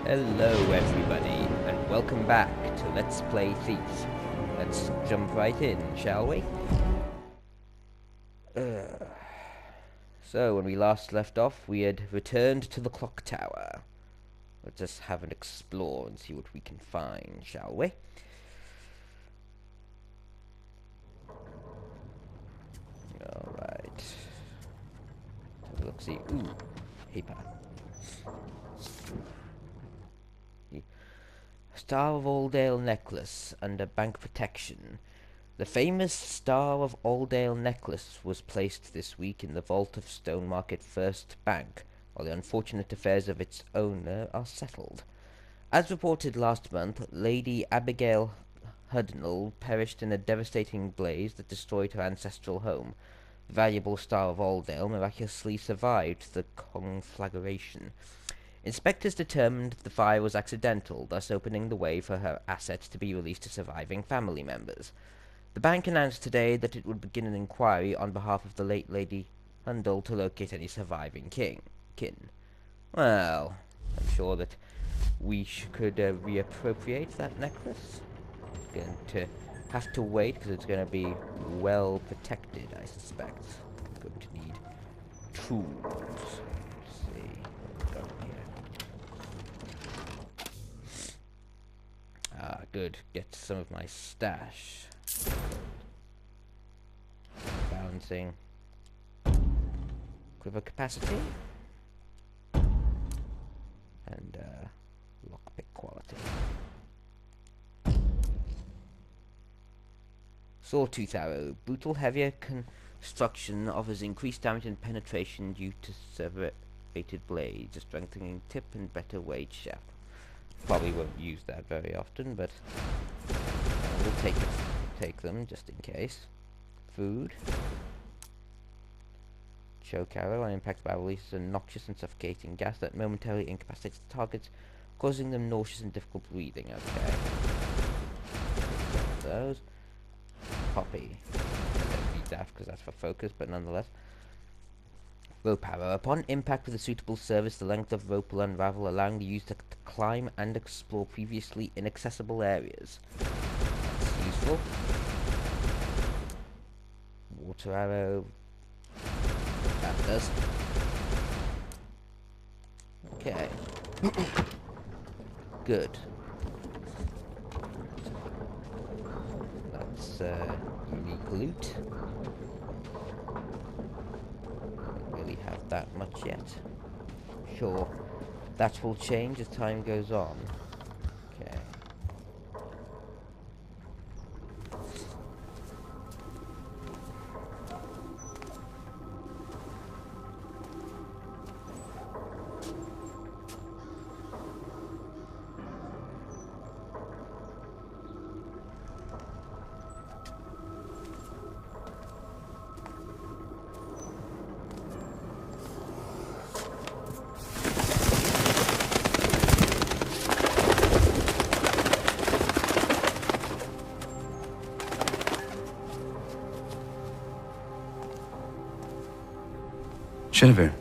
Hello everybody, and welcome back to Let's Play Thief. Let's jump right in, shall we? Uh, so, when we last left off, we had returned to the clock tower. Let's just have an explore and see what we can find, shall we? Alright. Have a look-see. Ooh, paper. Star of Alldale necklace under bank protection. The famous Star of Alldale necklace was placed this week in the vault of Stonemarket First Bank, while the unfortunate affairs of its owner are settled. As reported last month, Lady Abigail Hudnall perished in a devastating blaze that destroyed her ancestral home. The valuable Star of Alldale miraculously survived the conflagration. Inspectors determined the fire was accidental, thus opening the way for her assets to be released to surviving family members. The bank announced today that it would begin an inquiry on behalf of the late Lady Hundle to locate any surviving kin. Well, I'm sure that we could reappropriate that necklace. Going to have to wait because it's going to be well protected, I suspect. I'm going to need tools. Let's see what we've got here. Ah, good. Get some of my stash. Balancing. Quiver capacity. And lockpick quality. Sawtooth arrow. Brutal, heavier construction offers increased damage and penetration due to serrated blades, a strengthening tip and better weight shaft. Probably won't use that very often, but we'll take them just in case. Food. Choke arrow. On impact, barrel releases a noxious and suffocating gas that momentarily incapacitates the targets, causing them nauseous and difficult breathing. Okay. Those. Poppy. Don't need that because that's for focus, but nonetheless. Rope arrow. Upon impact with a suitable surface, the length of rope will unravel, allowing the user to climb and explore previously inaccessible areas. That's useful. Water arrow. That does. Okay. Good. That's unique loot. Don't really have that much yet. Sure, that will change as time goes on. Okay. Genevieve.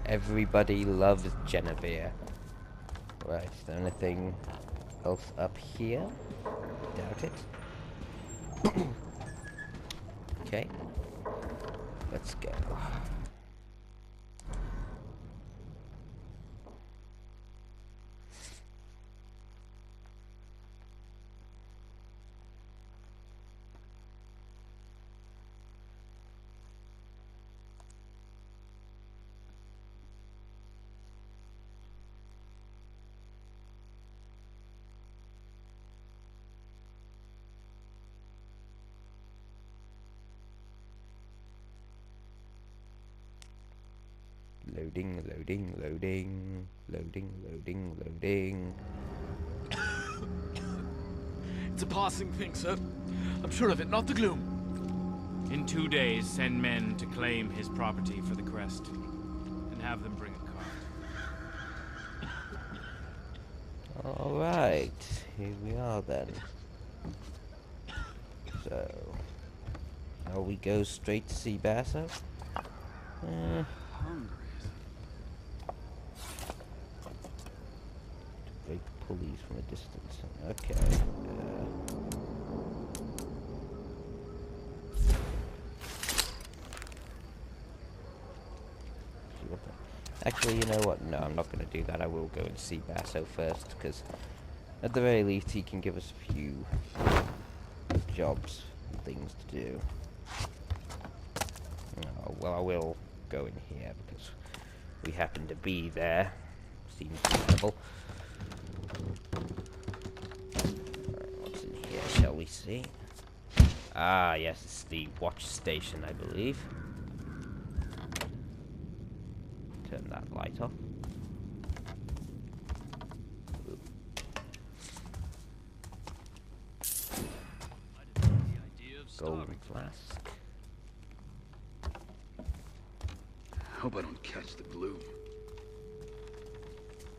Everybody loves Genevieve. Right, is there anything else up here? Doubt it. Okay. Let's go. Loading, loading, loading, loading, loading, loading. It's a passing thing, sir. I'm sure of it, not the gloom. In 2 days, send men to claim his property for the crest, and have them bring a cart. Alright, here we are then. So, now we go straight to see Basso? Hungry. Break pulleys from a distance. Okay. Actually, you know what? No, I'm not going to do that. I will go and see Basso first, because at the very least he can give us a few jobs and things to do. Oh, well, I will go in here, because we happen to be there. Seems reasonable. Alright, what's in here, shall we see? Ah, yes, it's the watch station, I believe. Turn that light off. Ooh. Golden flask. Hope I don't catch the gloom.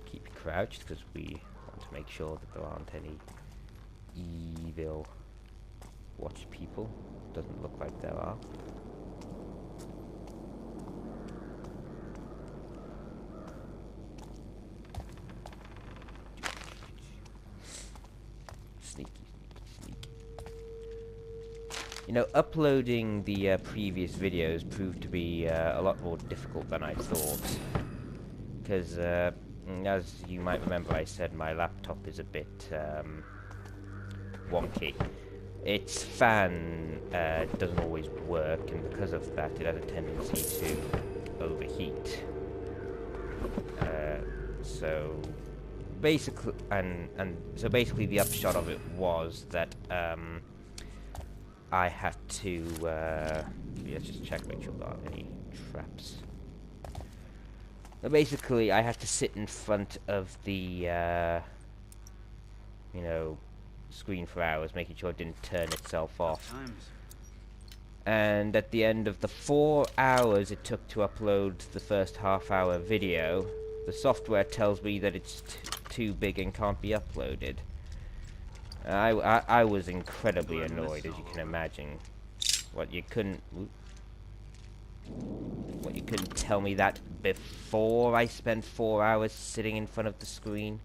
Keep crouched because we want to make sure that there aren't any evil watch people. Doesn't look like there are. Sneaky, sneaky, sneaky. You know, uploading the previous videos proved to be a lot more difficult than I thought. Because, as you might remember, I said my laptop is a bit wonky. Its fan doesn't always work, and because of that, it has a tendency to overheat. So basically, so basically, the upshot of it was that I had to let's just check, make sure there aren't any traps. But basically, I had to sit in front of the you know, screen for hours, making sure it didn't turn itself off. And at the end of the 4 hours it took to upload the first half-hour video, the software tells me that it's too big and can't be uploaded. I was incredibly annoyed, as you can imagine. What, you couldn't tell me that before I spent 4 hours sitting in front of the screen?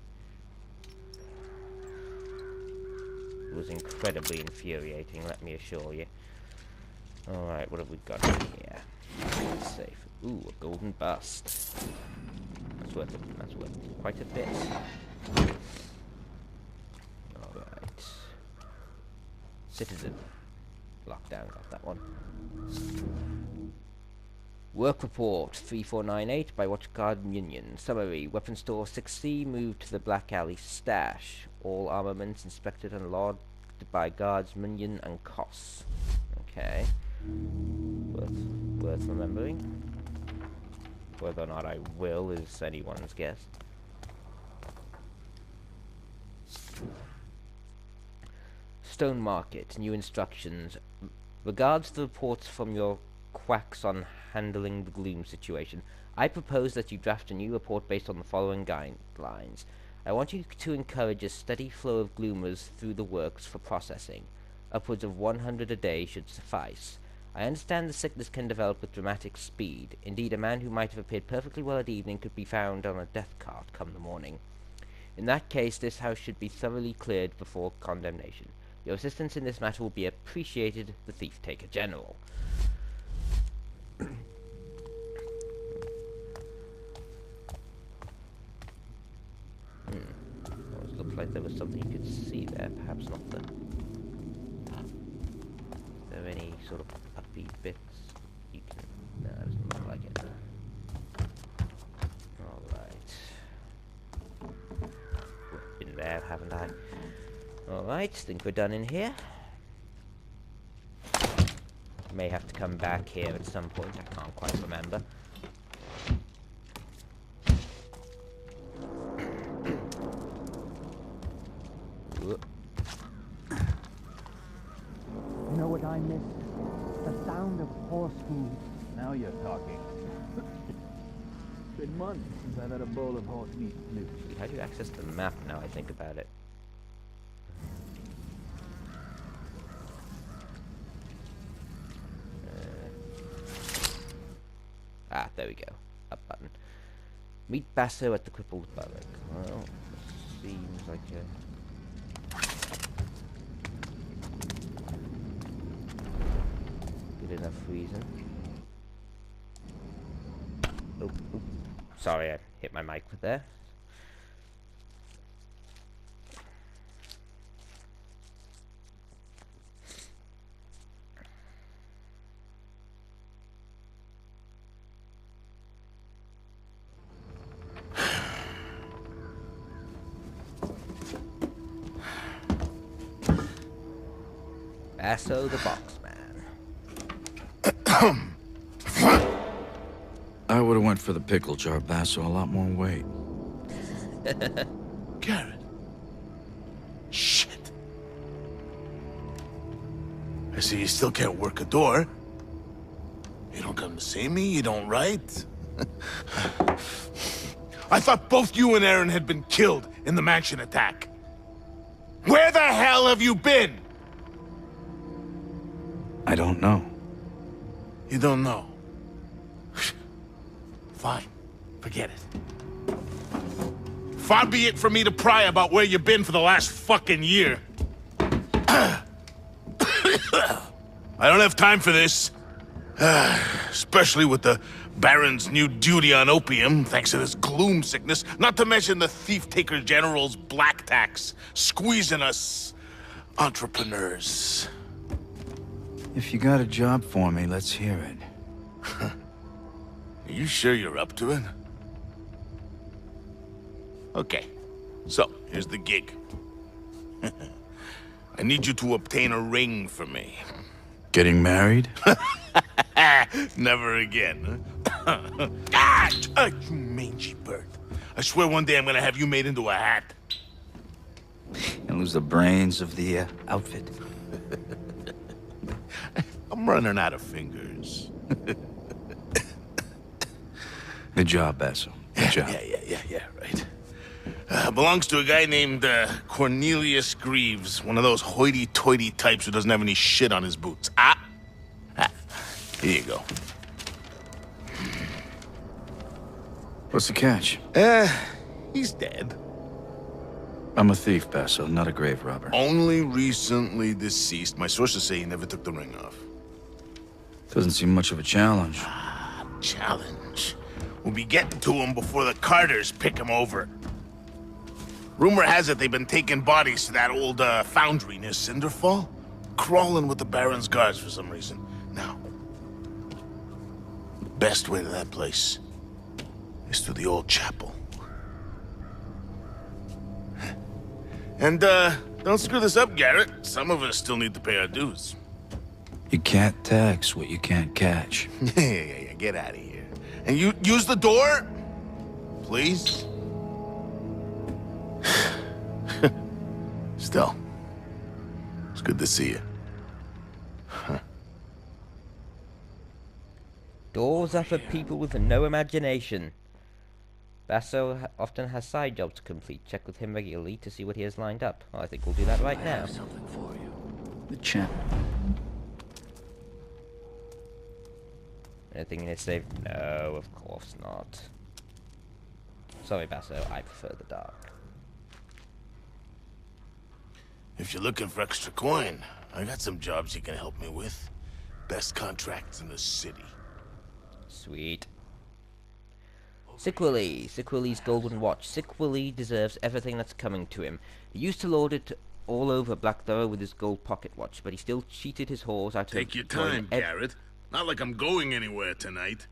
It was incredibly infuriating, let me assure you. Alright, what have we got here? Safe. Ooh, a golden bust. That's worth quite a bit. Alright. Citizen. Lockdown, got that one. Work report 3498 by Watchguard Minion. Summary: Weapon store 6C moved to the Black Alley stash. All armaments inspected and logged by guards Minion and Koss. Okay. Worth remembering. Whether or not I will is anyone's guess. Stone Market. New instructions. Regards the reports from your quacks on handling the gloom situation. I propose that you draft a new report based on the following guidelines. I want you to encourage a steady flow of gloomers through the works for processing. Upwards of 100 a day should suffice. I understand the sickness can develop with dramatic speed. Indeed, a man who might have appeared perfectly well at evening could be found on a death cart come the morning. In that case, this house should be thoroughly cleared before condemnation. Your assistance in this matter will be appreciated. The Thief-Taker General. Always looked like there was something you could see there. Perhaps not the... Is there any sort of upbeat bits you can... No, it doesn't look like it. Alright. Been there, haven't I? Alright, think we're done in here. May have to come back here at some point, I can't quite remember. Horse food. Now you're talking. Been months since I've had a bowl of horse meat stew. How do you access the map now I think about it? There we go. Up button. Meet Basso at the crippled barrack. Well, seems like a good enough reason. Oh, sorry, I hit my mic with there. Basso the Boxman. I would have went for the pickle jar, Basso. A lot more weight. Garrett. Shit. I see you still can't work a door. You don't come to see me, you don't write. I thought both you and Aaron had been killed in the mansion attack. Where the hell have you been? I don't know. You don't know. Fine. Forget it. Far be it for me to pry about where you've been for the last fucking year. I don't have time for this. Especially with the Baron's new duty on opium, thanks to this gloom sickness, not to mention the thief-taker general's black tax, squeezing us entrepreneurs. If you got a job for me, let's hear it. Are you sure you're up to it? Okay, so here's the gig. I need you to obtain a ring for me. Getting married? Never again, huh? You mangy bird. I swear one day I'm gonna have you made into a hat. And lose the brains of the outfit. I'm running out of fingers. Good job, Basso. Good job. Yeah, right. Belongs to a guy named Cornelius Greaves, one of those hoity-toity types who doesn't have any shit on his boots. Here you go. What's the catch? He's dead. I'm a thief, Basso, not a grave robber. Only recently deceased. My sources say he never took the ring off. Doesn't seem much of a challenge. Challenge. We'll be getting to him before the Carters pick him over. Rumor has it they've been taking bodies to that old foundry near Cinderfall. Crawling with the Baron's guards for some reason. Now, the best way to that place is through the old chapel. And, don't screw this up, Garrett. Some of us still need to pay our dues. You can't tax what you can't catch. Yeah, get out of here. And you use the door? Please? Still, it's good to see you. Doors are for people with no imagination. Basso often has side jobs to complete. Check with him regularly to see what he has lined up. Well, I think we'll do that right now. Something for you. The champ. Anything in his safe? No, of course not. Sorry, Basso, I prefer the dark. If you're looking for extra coin, I got some jobs you can help me with. Best contracts in the city. Sweet. Sickwilly's golden watch. Sickwilly deserves everything that's coming to him. He used to lord it all over Blackthorrow with his gold pocket watch, but he still cheated his whores out of... Take your time, Garrett. Not like I'm going anywhere tonight.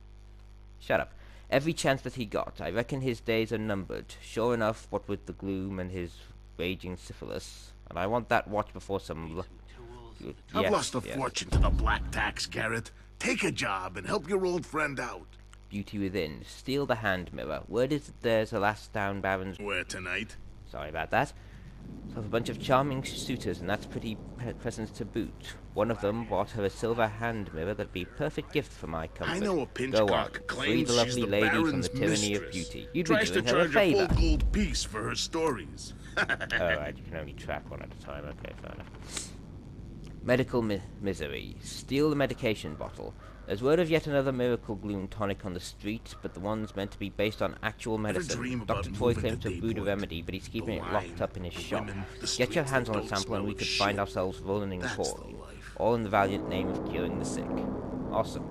Shut up. Every chance that he got. I reckon his days are numbered. Sure enough, what with the gloom and his raging syphilis. And I want that watch before some... I've lost a fortune to the black tax, Garrett. Take a job and help your old friend out. Beauty within. Steal the hand mirror. Word is that there's a last down Baron's... Where tonight? Sorry about that. So I have a bunch of charming suitors, and that's pretty presents to boot. One of them brought her a silver hand mirror that'd be a perfect gift for my comfort. I know a Go on, pinchcock free claims the she's lovely the lady from Baron's the tyranny of mistress. beauty. You'd be Tries to doing her a charge a full favor. gold piece for her stories. Alright, you can only track one at a time. Okay, fair enough. Medical misery. Steal the medication bottle. There's word of yet another miracle gloom tonic on the street, but the one's meant to be based on actual medicine. dream about Dr. Toy moving claims to to have brewed a Dayport? remedy, but he's keeping The it locked wine, up in his the shop. women, the Get your streets hands that on a don't sample and smell we like could shit. find ourselves rolling and That's the pouring. life. All in the valiant name of curing the sick. Awesome.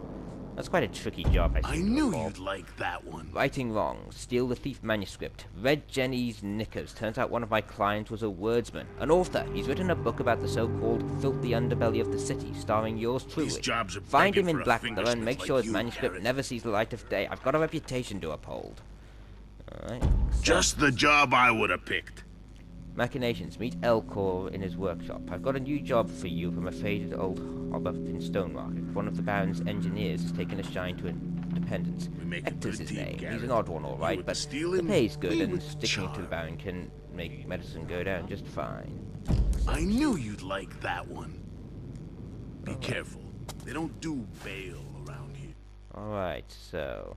That's quite a tricky job, I I seem to knew recall. you'd like that one. Righting wrongs. Steal the thief manuscript. Read Jenny's knickers. Turns out one of my clients was a wordsman. An author. He's written a book about the so-called filthy underbelly of the city, starring yours truly. These jobs are Find begging him in for a Blackwater and fingersmith make like sure his you, manuscript Garrett. never sees the light of day. I've got a reputation to uphold. Alright. Just the job I would have picked. Machinations. Meet Elcor in his workshop. I've got a new job for you from a faded old hob up in Stonemarket. One of the Baron's engineers has taken a shine to independence. We make a Hector's good his team, name. He's Garrett. an odd one, all You right, with the but the stealing, pay's good, me and with the sticking to the charm. Baron can make medicine go down just fine. I knew you'd like that one. Be careful. They don't do bail around here. Alright, so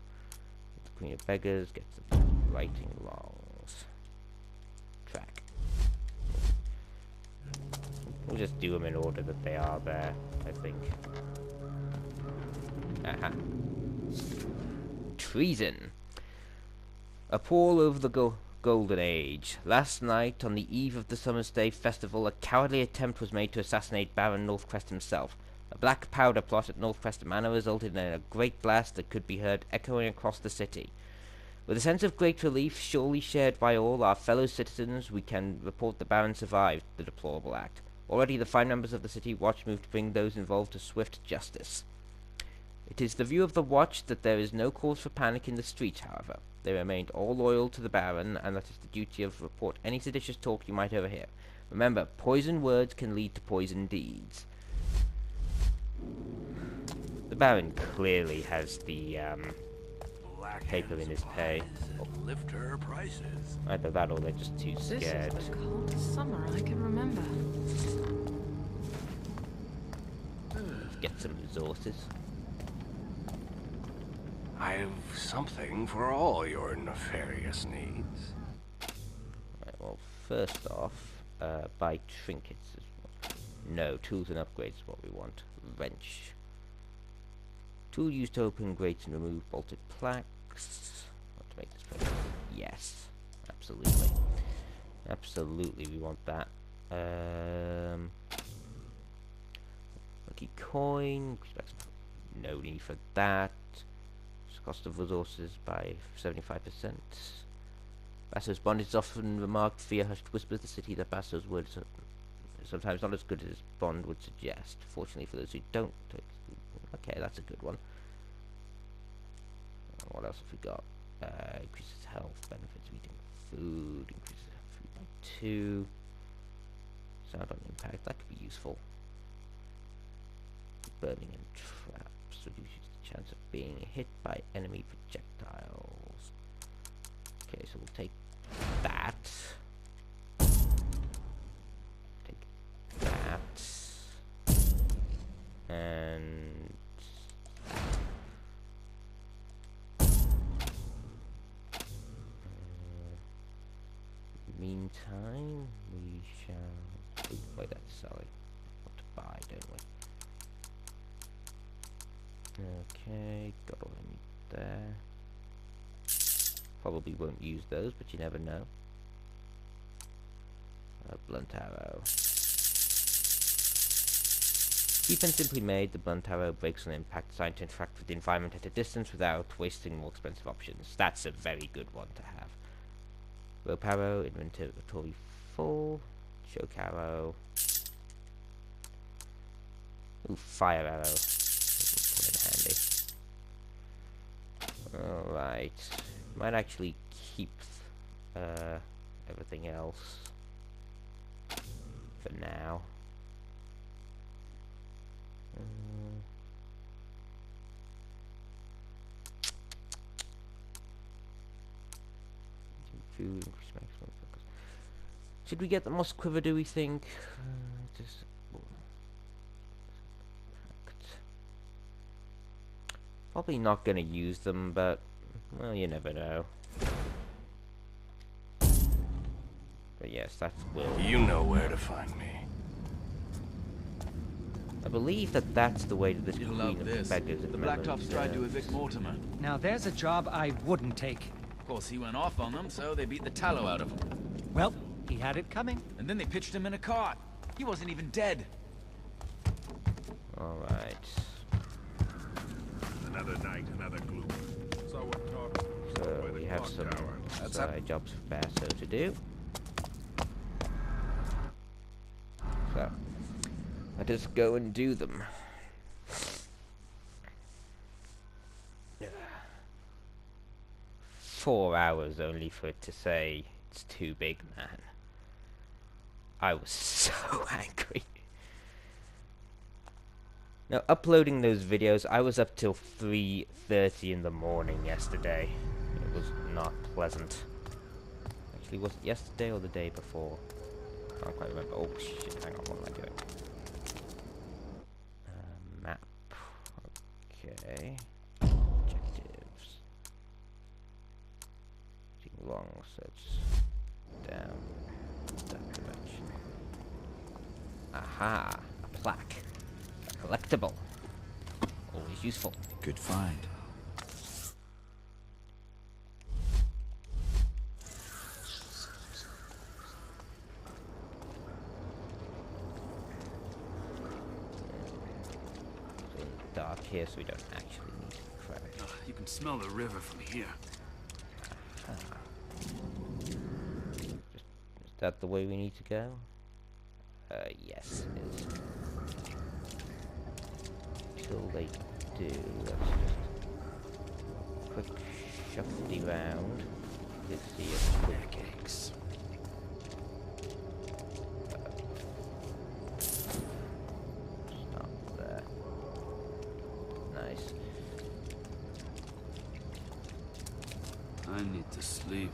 the Queen of Beggars gets the righting wrongs. Track. We'll just do them in order that they are there, I think. Aha. Treason. A pall over the Golden Age. Last night, on the eve of the Summer's Day festival, a cowardly attempt was made to assassinate Baron Northcrest himself. A black powder plot at Northcrest Manor resulted in a great blast that could be heard echoing across the city. With a sense of great relief, surely shared by all our fellow citizens, we can report the Baron survived the deplorable act. Already the fine members of the City Watch moved to bring those involved to swift justice. It is the view of the Watch that there is no cause for panic in the streets, however. They remained all loyal to the Baron, and that is the duty of report any seditious talk you might overhear. Remember, poison words can lead to poison deeds. The Baron clearly has the paper in his pay. Lift her prices. Either that or they're just too This scared. is the coldest summer I can remember. Get some resources. I've something for all your nefarious needs. Right, well, first off, buy trinkets. No, tools and upgrades is what we want. Wrench. Tool used to open grates and remove bolted planks. Want to make this place? Yes, absolutely. Absolutely, we want that. Lucky coin. No need for that. Cost of resources by 75%. Basso's bond is often remarked via hushed whispers the city that Basso's words are sometimes not as good as his bond would suggest. Fortunately for those who don't. Okay, that's a good one. What else have we got? Increases health, benefits of eating food, increases food by 2. Sound on impact, that could be useful. Burning and traps reduces the chance of being hit by enemy projectiles. Okay, so we'll take that. Take that. And meantime, we shall... Ooh, wait, that's sorry. What to buy, don't we? Okay, got all I need there. Probably won't use those, but you never know. A blunt arrow. Cheap and simply made, the blunt arrow breaks on impact, designed to interact with the environment at a distance without wasting more expensive options. That's a very good one to have. Rope arrow, inventory full. Choke arrow. Ooh, fire arrow. Alright. Might actually keep everything else for now. Food, increase maximum focus. Should we get the moss quiver, do we think? Just... Probably not gonna use them, but... Well, you never know. But yes, that's Will. You know where to find me. I believe that that's the way to this You'll Queen love of this. Beggars. The if memory Blacktops tried to serves. evict Mortimer. Now there's a job I wouldn't take. Of course, he went off on them, so they beat the tallow out of him. Well, he had it coming. And then they pitched him in a cart. He wasn't even dead. Alright. Another night, another gloom. So So we have some side jobs for Basso to do. So let us go and do them. 4 hours only for it to say it's too big, man. I was so angry. Now, uploading those videos, I was up till 3:30 in the morning yesterday. It was not pleasant. Actually, was it yesterday or the day before? I can't quite remember. Oh shit, hang on, what am I doing? Map. Okay. Objectives. Too long, so it's down that direction. Aha! A plaque. A collectible. Always useful. Good find. Dark here, so we don't actually need to crash. You can smell the river from here. Is that the way we need to go? Yes, it is. Until they do, let's just quick shuffle around. Let's see if quick Eggs. stop there. Nice. I need to sleep.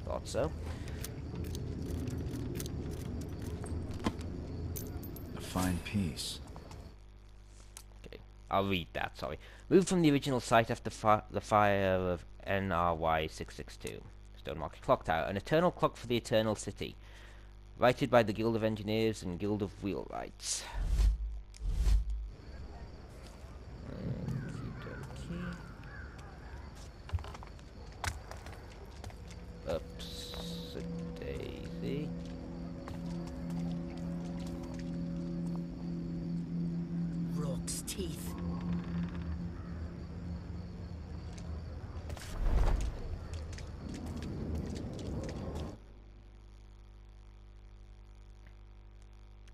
Thought so. A fine piece. Okay, I'll read that, sorry. Moved from the original site after the fire of NRY 662. Stone Market Clock Tower, an eternal clock for the eternal city. Righted by the Guild of Engineers and Guild of Wheelwrights. Oops, a daisy. Rock's teeth.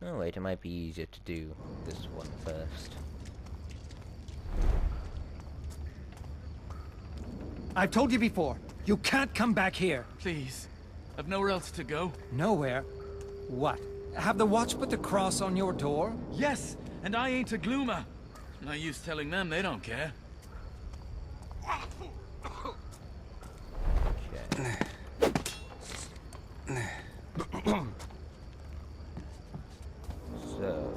Oh wait, it might be easier to do this one first. I've told you before, you can't come back here. Please. I've nowhere else to go. Nowhere. What? Have the watch put the cross on your door? Yes, and I ain't a gloomer. No use telling them, they don't care. Okay. So,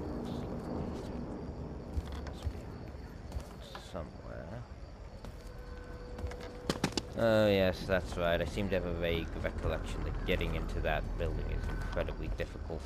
somewhere. Oh yes, that's right. I seem to have a vague recollection that getting into that building is incredibly difficult.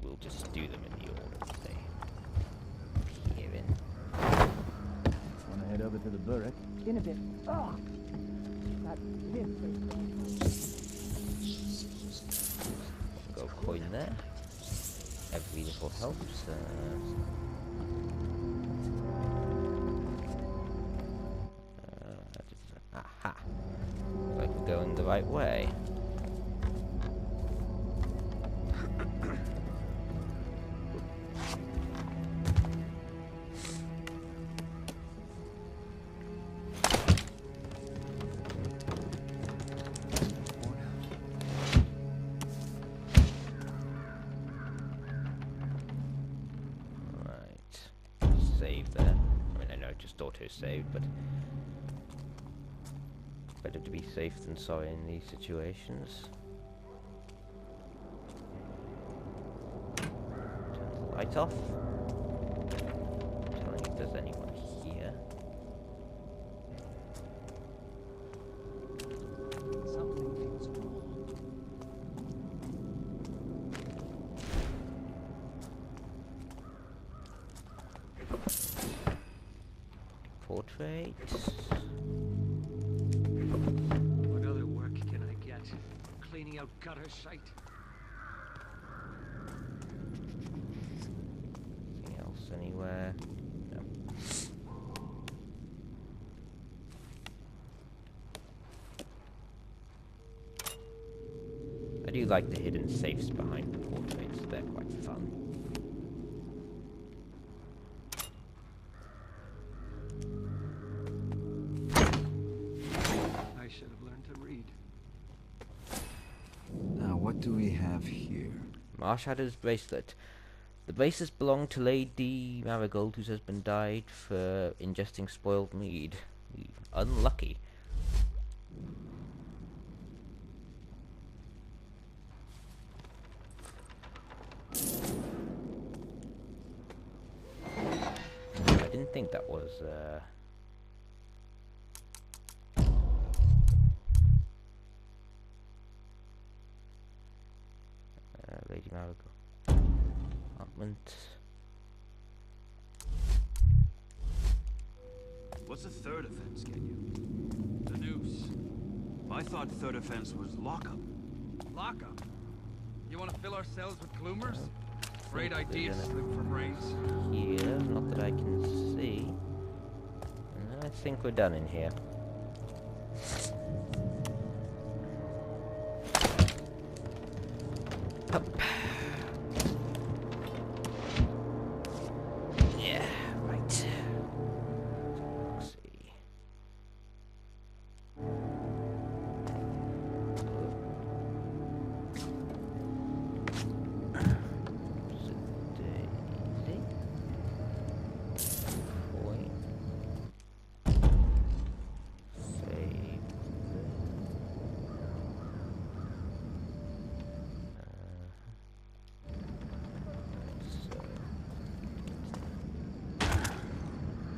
We'll just do them in the order that they appear in. Wanna head over to the Burrick? In a bit. Oh! That Go coin there. Every little helps. Aha! Looks like we're going the right way. just auto-saved, but better to be safe than sorry in these situations. Turn the light off. Tell me if there's anyone here. Something feels wrong. Portrait. What other work can I get? Cleaning out gutter shite? Anything else anywhere? No. I do like the hidden safes behind the portraits. They're quite fun. I should have learned to read. Now, what do we have here? Marshadow's bracelet. The bracelets belong to Lady Marigold, whose husband died for ingesting spoiled mead. Unlucky. I didn't think that was, Lady Marigold. Apartment. What's the third offense get you? The noose. I thought third offense was lockup. Lockup? You want to fill our cells with gloomers? Great idea, slip for brains. Here, not that I can see. I think we're done in here. Up. Yeah, right. Let's see. Daisy. Point. Save.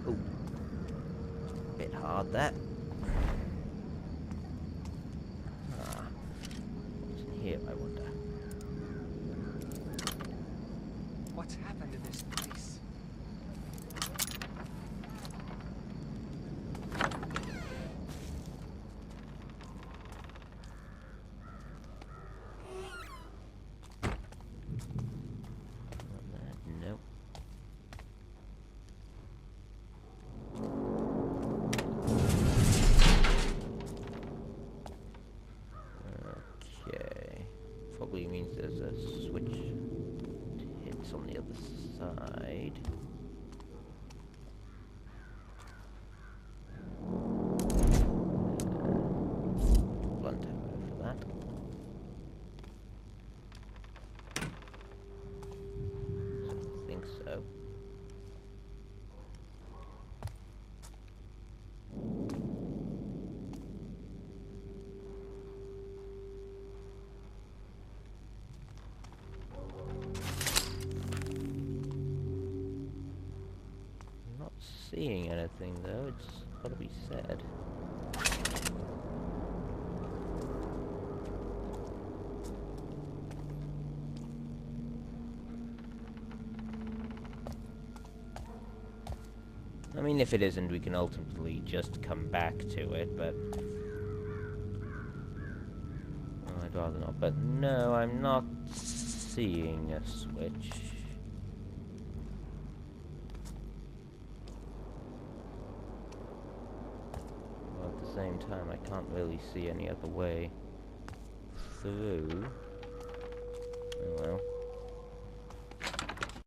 Oh, bit hard that. What's in here, I wonder? What's happened to this place? Nope. Okay. Probably means there's a switch to hit on the other side. Blunt arrow for that. I think so. Not seeing anything though, it's gotta be said. I mean, if it isn't, we can ultimately just come back to it, but... well, I'd rather not. But no, I'm not seeing a switch. Well, at the same time, I can't really see any other way through. Oh well.